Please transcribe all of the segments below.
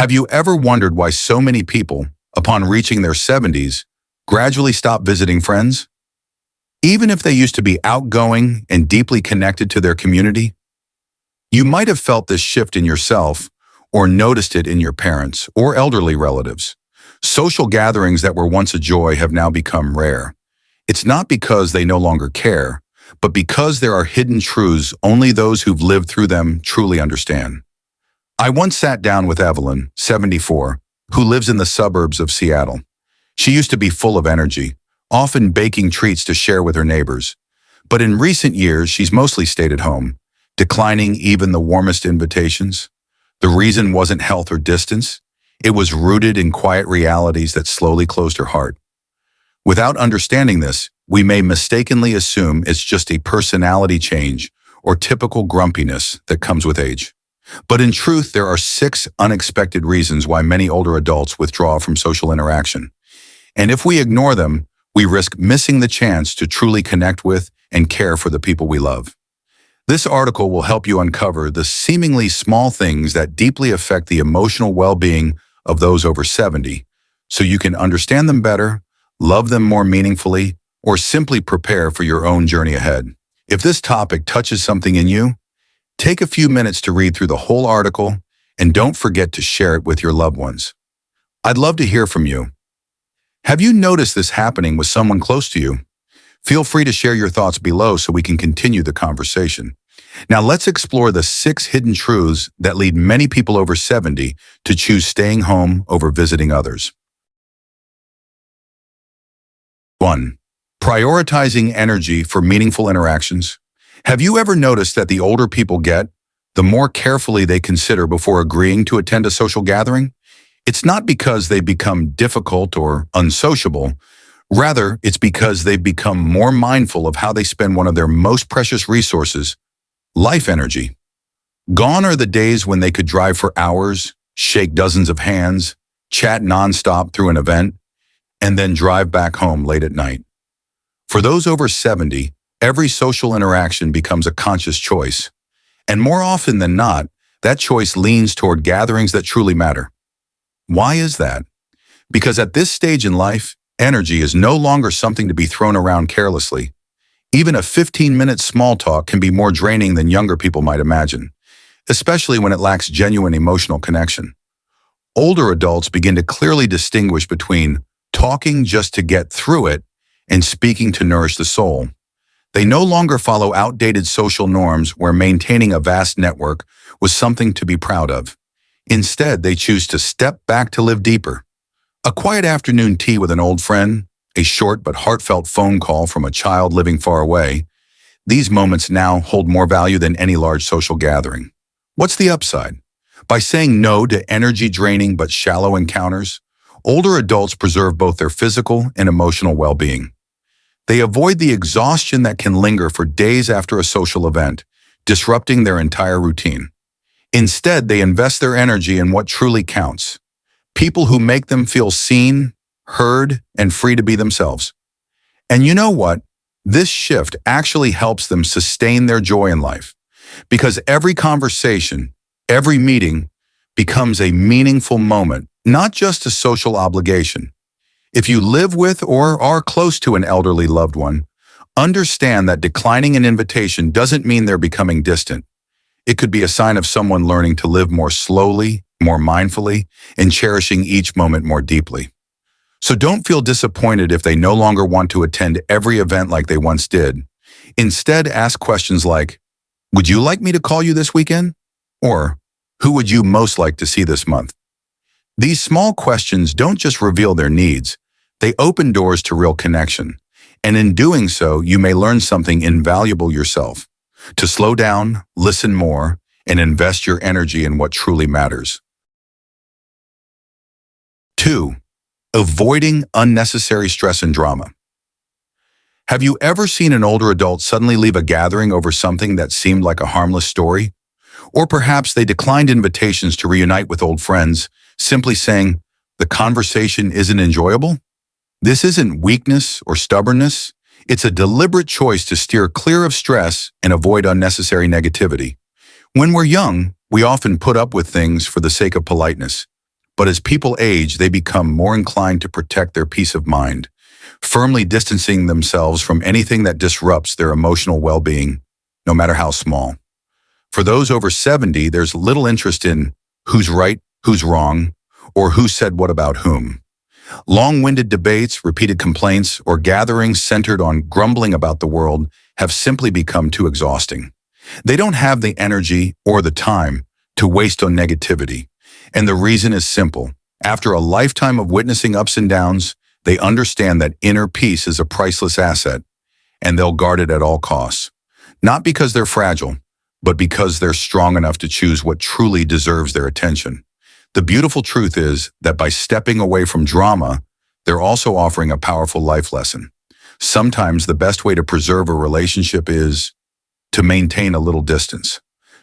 Have you ever wondered why so many people, upon reaching their 70s, gradually stop visiting friends? Even if they used to be outgoing and deeply connected to their community? You might have felt this shift in yourself or noticed it in your parents or elderly relatives. Social gatherings that were once a joy have now become rare. It's not because they no longer care, but because there are hidden truths only those who've lived through them truly understand. I once sat down with Evelyn, 74, who lives in the suburbs of Seattle. She used to be full of energy, often baking treats to share with her neighbors. But in recent years, she's mostly stayed at home, declining even the warmest invitations. The reason wasn't health or distance. It was rooted in quiet realities that slowly closed her heart. Without understanding this, we may mistakenly assume it's just a personality change or typical grumpiness that comes with age. But in truth, there are 6 unexpected reasons why many older adults withdraw from social interaction. And if we ignore them, we risk missing the chance to truly connect with and care for the people we love. This article will help you uncover the seemingly small things that deeply affect the emotional well-being of those over 70, so you can understand them better, love them more meaningfully, or simply prepare for your own journey ahead. If this topic touches something in you, take a few minutes to read through the whole article, and don't forget to share it with your loved ones. I'd love to hear from you. Have you noticed this happening with someone close to you? Feel free to share your thoughts below so we can continue the conversation. Now let's explore the 6 hidden truths that lead many people over 70 to choose staying home over visiting others. 1. Prioritizing energy for meaningful interactions. Have you ever noticed that the older people get, the more carefully they consider before agreeing to attend a social gathering? It's not because they become difficult or unsociable. Rather, it's because they've become more mindful of how they spend one of their most precious resources, life energy. Gone are the days when they could drive for hours, shake dozens of hands, chat nonstop through an event, and then drive back home late at night. For those over 70, every social interaction becomes a conscious choice. And more often than not, that choice leans toward gatherings that truly matter. Why is that? Because at this stage in life, energy is no longer something to be thrown around carelessly. Even a 15-minute small talk can be more draining than younger people might imagine, especially when it lacks genuine emotional connection. Older adults begin to clearly distinguish between talking just to get through it and speaking to nourish the soul. They no longer follow outdated social norms where maintaining a vast network was something to be proud of. Instead, they choose to step back to live deeper. A quiet afternoon tea with an old friend, a short but heartfelt phone call from a child living far away, these moments now hold more value than any large social gathering. What's the upside? By saying no to energy-draining but shallow encounters, older adults preserve both their physical and emotional well-being. They avoid the exhaustion that can linger for days after a social event, disrupting their entire routine. Instead, they invest their energy in what truly counts: people who make them feel seen, heard, and free to be themselves. And you know what? This shift actually helps them sustain their joy in life, because every conversation, every meeting becomes a meaningful moment, not just a social obligation. If you live with or are close to an elderly loved one, understand that declining an invitation doesn't mean they're becoming distant. It could be a sign of someone learning to live more slowly, more mindfully, and cherishing each moment more deeply. So don't feel disappointed if they no longer want to attend every event like they once did. Instead, ask questions like, "Would you like me to call you this weekend?" Or, "Who would you most like to see this month?" These small questions don't just reveal their needs, they open doors to real connection. And in doing so, you may learn something invaluable yourself: to slow down, listen more, and invest your energy in what truly matters. 2. Avoiding unnecessary stress and drama. Have you ever seen an older adult suddenly leave a gathering over something that seemed like a harmless story? Or perhaps they declined invitations to reunite with old friends, simply saying, "The conversation isn't enjoyable"? This isn't weakness or stubbornness. It's a deliberate choice to steer clear of stress and avoid unnecessary negativity. When we're young, we often put up with things for the sake of politeness. But as people age, they become more inclined to protect their peace of mind, firmly distancing themselves from anything that disrupts their emotional well-being, no matter how small. For those over 70, there's little interest in who's right, who's wrong, or who said what about whom. Long-winded debates, repeated complaints, or gatherings centered on grumbling about the world have simply become too exhausting. They don't have the energy or the time to waste on negativity. And the reason is simple. After a lifetime of witnessing ups and downs, they understand that inner peace is a priceless asset, and they'll guard it at all costs. Not because they're fragile, but because they're strong enough to choose what truly deserves their attention. The beautiful truth is that by stepping away from drama, they're also offering a powerful life lesson. Sometimes the best way to preserve a relationship is to maintain a little distance,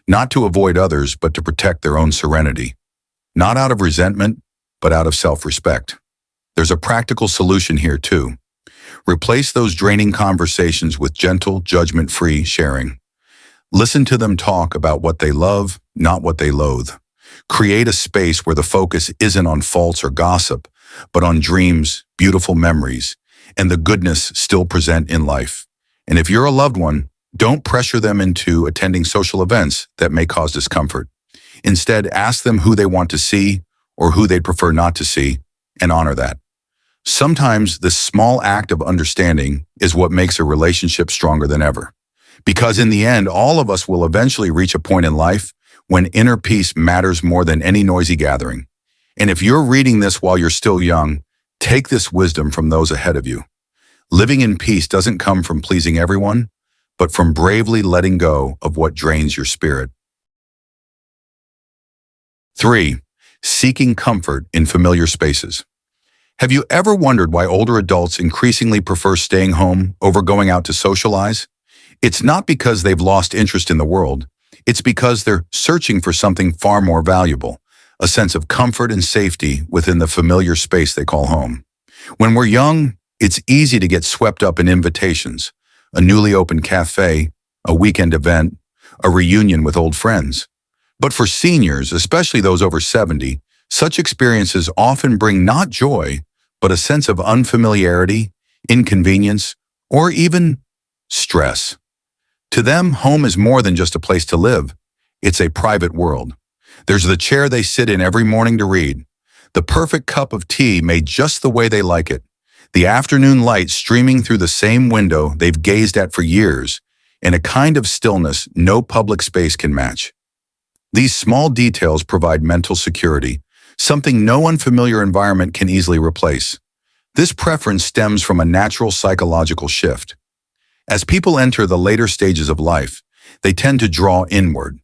not to avoid others, but to protect their own serenity. Not out of resentment, but out of self-respect. There's a practical solution here too. Replace those draining conversations with gentle, judgment-free sharing. Listen to them talk about what they love, not what they loathe. Create a space where the focus isn't on faults or gossip, but on dreams, beautiful memories, and the goodness still present in life. And if you're a loved one, don't pressure them into attending social events that may cause discomfort. Instead, ask them who they want to see or who they'd prefer not to see, and honor that. Sometimes this small act of understanding is what makes a relationship stronger than ever. Because in the end, all of us will eventually reach a point in life when inner peace matters more than any noisy gathering. And if you're reading this while you're still young, take this wisdom from those ahead of you. Living in peace doesn't come from pleasing everyone, but from bravely letting go of what drains your spirit. 3. Seeking comfort in familiar spaces. Have you ever wondered why older adults increasingly prefer staying home over going out to socialize? It's not because they've lost interest in the world. It's because they're searching for something far more valuable, a sense of comfort and safety within the familiar space they call home. When we're young, it's easy to get swept up in invitations, a newly opened cafe, a weekend event, a reunion with old friends. But for seniors, especially those over 70, such experiences often bring not joy, but a sense of unfamiliarity, inconvenience, or even stress. To them, home is more than just a place to live. It's a private world. There's the chair they sit in every morning to read, the perfect cup of tea made just the way they like it, the afternoon light streaming through the same window they've gazed at for years, and a kind of stillness no public space can match. These small details provide mental security, something no unfamiliar environment can easily replace. This preference stems from a natural psychological shift. As people enter the later stages of life, they tend to draw inward,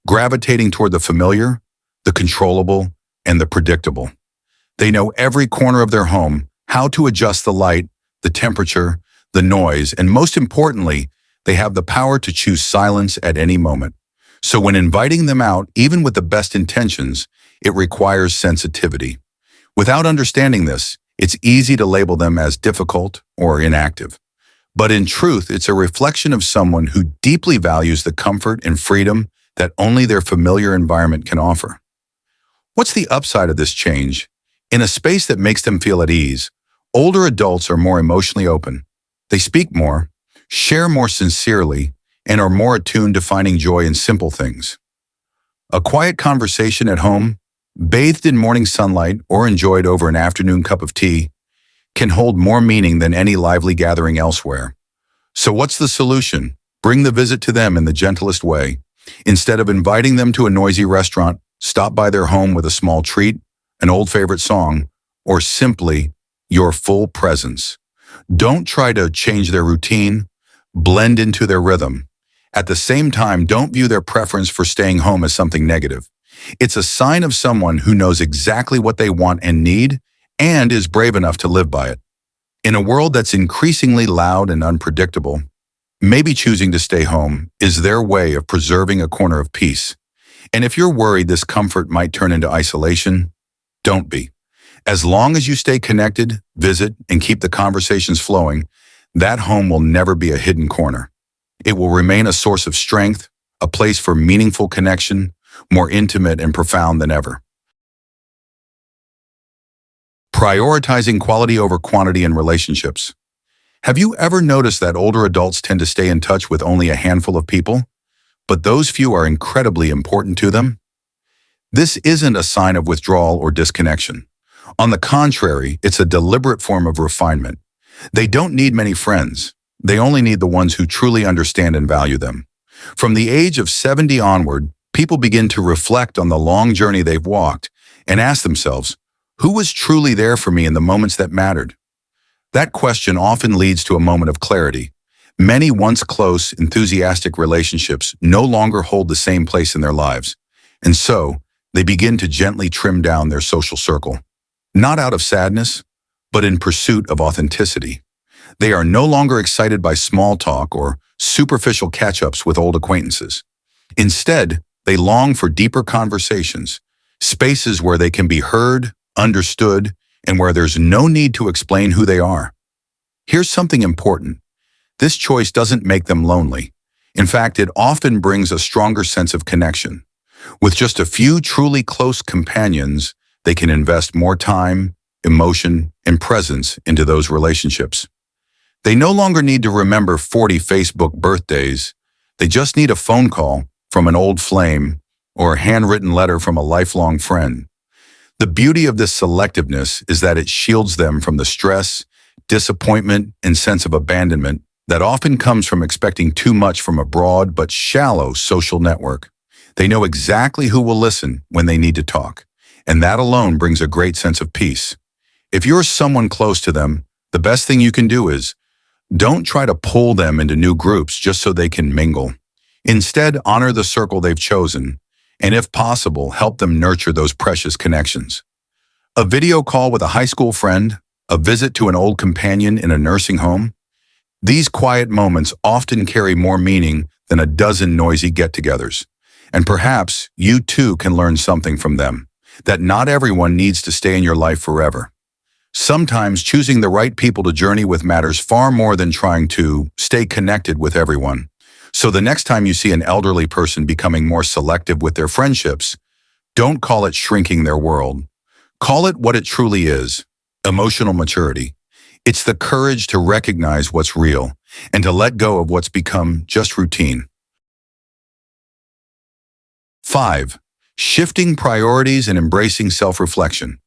gravitating toward the familiar, the controllable, and the predictable. They know every corner of their home, how to adjust the light, the temperature, the noise, and most importantly, they have the power to choose silence at any moment. So when inviting them out, even with the best intentions, it requires sensitivity. Without understanding this, it's easy to label them as difficult or inactive. But in truth, it's a reflection of someone who deeply values the comfort and freedom that only their familiar environment can offer. What's the upside of this change? In a space that makes them feel at ease, older adults are more emotionally open. They speak more, share more sincerely, and are more attuned to finding joy in simple things. A quiet conversation at home, bathed in morning sunlight or enjoyed over an afternoon cup of tea, can hold more meaning than any lively gathering elsewhere. So what's the solution? Bring the visit to them in the gentlest way. Instead of inviting them to a noisy restaurant, stop by their home with a small treat, an old favorite song, or simply your full presence. Don't try to change their routine, blend into their rhythm. At the same time, don't view their preference for staying home as something negative. It's a sign of someone who knows exactly what they want and need, and is brave enough to live by it. In a world that's increasingly loud and unpredictable, maybe choosing to stay home is their way of preserving a corner of peace. And if you're worried this comfort might turn into isolation, don't be. As long as you stay connected, visit, and keep the conversations flowing, that home will never be a hidden corner. It will remain a source of strength, a place for meaningful connection, more intimate and profound than ever. Prioritizing quality over quantity in relationships. Have you ever noticed that older adults tend to stay in touch with only a handful of people, but those few are incredibly important to them? This isn't a sign of withdrawal or disconnection. On the contrary, it's a deliberate form of refinement. They don't need many friends. They only need the ones who truly understand and value them. From the age of 70 onward, people begin to reflect on the long journey they've walked and ask themselves, who was truly there for me in the moments that mattered? That question often leads to a moment of clarity. Many once close, enthusiastic relationships no longer hold the same place in their lives, and so they begin to gently trim down their social circle. Not out of sadness, but in pursuit of authenticity. They are no longer excited by small talk or superficial catch-ups with old acquaintances. Instead, they long for deeper conversations, spaces where they can be heard, understood, and where there's no need to explain who they are. Here's something important. This choice doesn't make them lonely. In fact, it often brings a stronger sense of connection. With just a few truly close companions, they can invest more time, emotion, and presence into those relationships. They no longer need to remember 40 Facebook birthdays. They just need a phone call from an old flame or a handwritten letter from a lifelong friend. The beauty of this selectiveness is that it shields them from the stress, disappointment, and sense of abandonment that often comes from expecting too much from a broad but shallow social network. They know exactly who will listen when they need to talk, and that alone brings a great sense of peace. If you're someone close to them, the best thing you can do is don't try to pull them into new groups just so they can mingle. Instead, honor the circle they've chosen, and if possible, help them nurture those precious connections. A video call with a high school friend, a visit to an old companion in a nursing home. These quiet moments often carry more meaning than a dozen noisy get-togethers. And perhaps you too can learn something from them, that not everyone needs to stay in your life forever. Sometimes choosing the right people to journey with matters far more than trying to stay connected with everyone. So the next time you see an elderly person becoming more selective with their friendships, don't call it shrinking their world. Call it what it truly is, emotional maturity. It's the courage to recognize what's real and to let go of what's become just routine. 5. Shifting priorities and embracing self-reflection.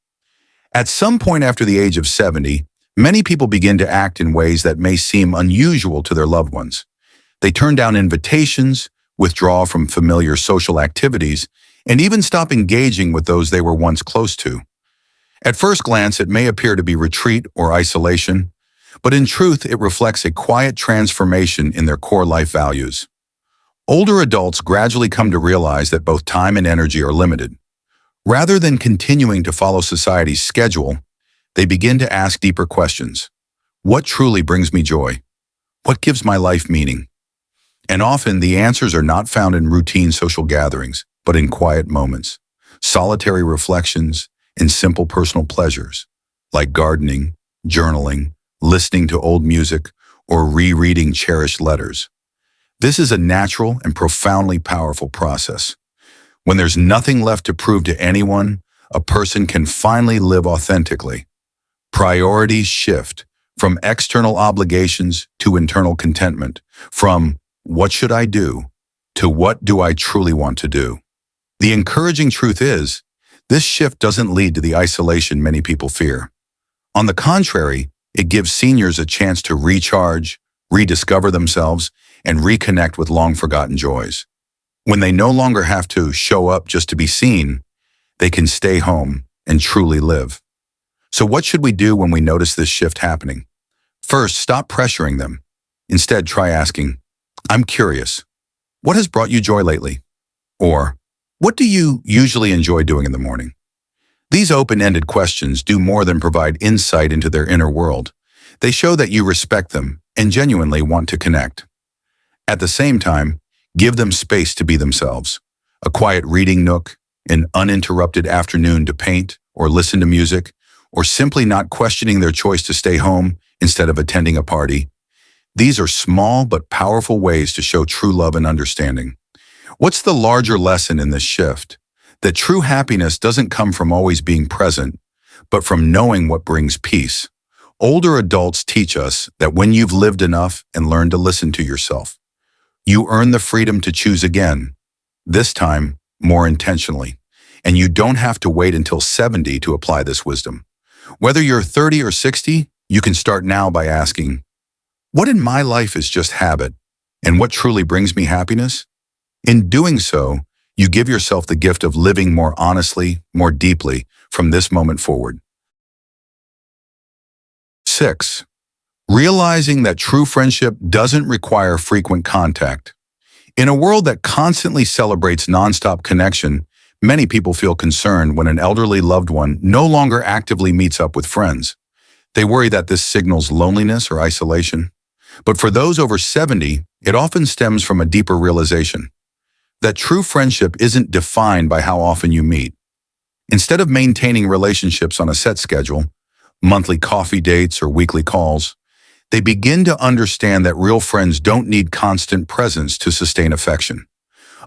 At some point after the age of 70, many people begin to act in ways that may seem unusual to their loved ones. They turn down invitations, withdraw from familiar social activities, and even stop engaging with those they were once close to. At first glance, it may appear to be retreat or isolation, but in truth, it reflects a quiet transformation in their core life values. Older adults gradually come to realize that both time and energy are limited. Rather than continuing to follow society's schedule, they begin to ask deeper questions. What truly brings me joy? What gives my life meaning? And often the answers are not found in routine social gatherings, but in quiet moments, solitary reflections, and simple personal pleasures, like gardening, journaling, listening to old music, or rereading cherished letters. This is a natural and profoundly powerful process. When there's nothing left to prove to anyone, a person can finally live authentically. Priorities shift from external obligations to internal contentment, from what should I do to what do I truly want to do. The encouraging truth is, this shift doesn't lead to the isolation many people fear. On the contrary, it gives seniors a chance to recharge, rediscover themselves, and reconnect with long-forgotten joys. When they no longer have to show up just to be seen, they can stay home and truly live. So what should we do when we notice this shift happening? First, stop pressuring them. Instead, try asking, I'm curious, what has brought you joy lately? Or, what do you usually enjoy doing in the morning? These open-ended questions do more than provide insight into their inner world. They show that you respect them and genuinely want to connect. At the same time, give them space to be themselves. A quiet reading nook, an uninterrupted afternoon to paint or listen to music, or simply not questioning their choice to stay home instead of attending a party. These are small but powerful ways to show true love and understanding. What's the larger lesson in this shift? That true happiness doesn't come from always being present, but from knowing what brings peace. Older adults teach us that when you've lived enough and learned to listen to yourself, you earn the freedom to choose again, this time more intentionally. And you don't have to wait until 70 to apply this wisdom. Whether you're 30 or 60, you can start now by asking, what in my life is just habit, and what truly brings me happiness? In doing so, you give yourself the gift of living more honestly, more deeply from this moment forward. 6. Realizing that true friendship doesn't require frequent contact. In a world that constantly celebrates nonstop connection, many people feel concerned when an elderly loved one no longer actively meets up with friends. They worry that this signals loneliness or isolation. But for those over 70, it often stems from a deeper realization that true friendship isn't defined by how often you meet. Instead of maintaining relationships on a set schedule, monthly coffee dates or weekly calls, they begin to understand that real friends don't need constant presence to sustain affection.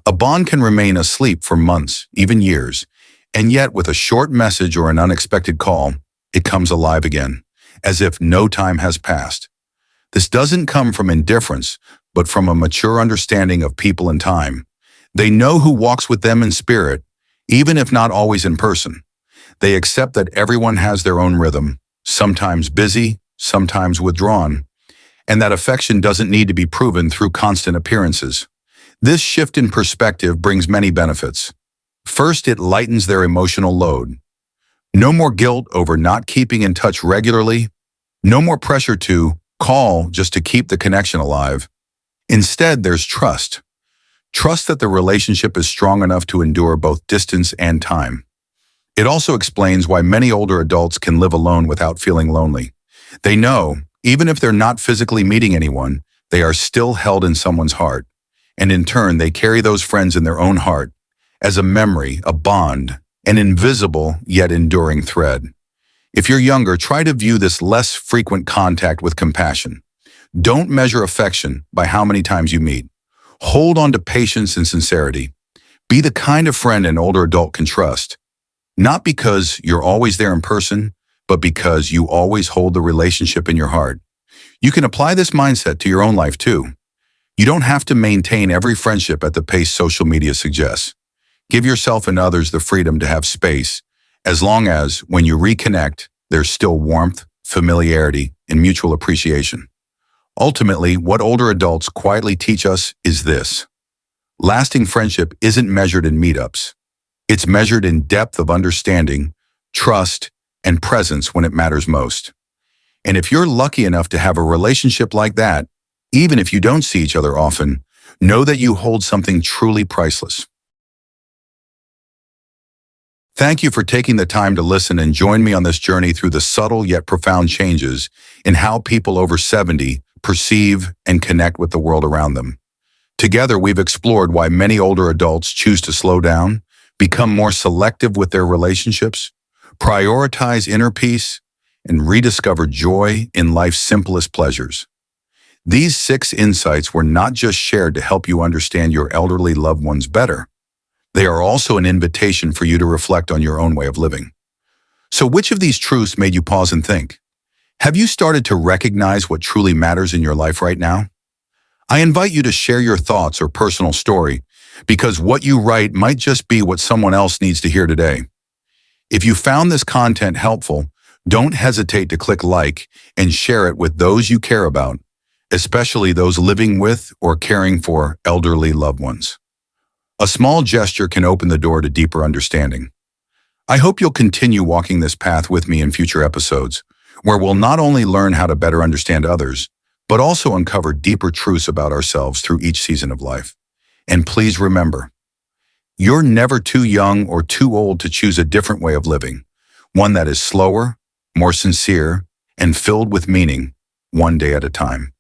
A bond can remain asleep for months, even years, and yet with a short message or an unexpected call, it comes alive again, as if no time has passed. This doesn't come from indifference, but from a mature understanding of people and time. They know who walks with them in spirit, even if not always in person. They accept that everyone has their own rhythm, sometimes busy, sometimes withdrawn, and that affection doesn't need to be proven through constant appearances. This shift in perspective brings many benefits. First, it lightens their emotional load. No more guilt over not keeping in touch regularly. No more pressure to call just to keep the connection alive. Instead, there's trust. Trust that the relationship is strong enough to endure both distance and time. It also explains why many older adults can live alone without feeling lonely. They know, even if they're not physically meeting anyone, they are still held in someone's heart. And in turn, they carry those friends in their own heart as a memory, a bond, an invisible yet enduring thread. If you're younger, try to view this less frequent contact with compassion. Don't measure affection by how many times you meet. Hold on to patience and sincerity. Be the kind of friend an older adult can trust, not because you're always there in person, but because you always hold the relationship in your heart. You can apply this mindset to your own life too. You don't have to maintain every friendship at the pace social media suggests. Give yourself and others the freedom to have space, as long as, when you reconnect, there's still warmth, familiarity, and mutual appreciation. Ultimately, what older adults quietly teach us is this: lasting friendship isn't measured in meetups. It's measured in depth of understanding, trust, and presence when it matters most. And if you're lucky enough to have a relationship like that, even if you don't see each other often, know that you hold something truly priceless. Thank you for taking the time to listen and join me on this journey through the subtle yet profound changes in how people over 70 perceive and connect with the world around them. Together, we've explored why many older adults choose to slow down, become more selective with their relationships, prioritize inner peace, and rediscover joy in life's simplest pleasures. These 6 insights were not just shared to help you understand your elderly loved ones better. They are also an invitation for you to reflect on your own way of living. So which of these truths made you pause and think? Have you started to recognize what truly matters in your life right now? I invite you to share your thoughts or personal story, because what you write might just be what someone else needs to hear today. If you found this content helpful, don't hesitate to click like and share it with those you care about, especially those living with or caring for elderly loved ones. A small gesture can open the door to deeper understanding. I hope you'll continue walking this path with me in future episodes, where we'll not only learn how to better understand others, but also uncover deeper truths about ourselves through each season of life. And please remember, you're never too young or too old to choose a different way of living, one that is slower, more sincere, and filled with meaning, one day at a time.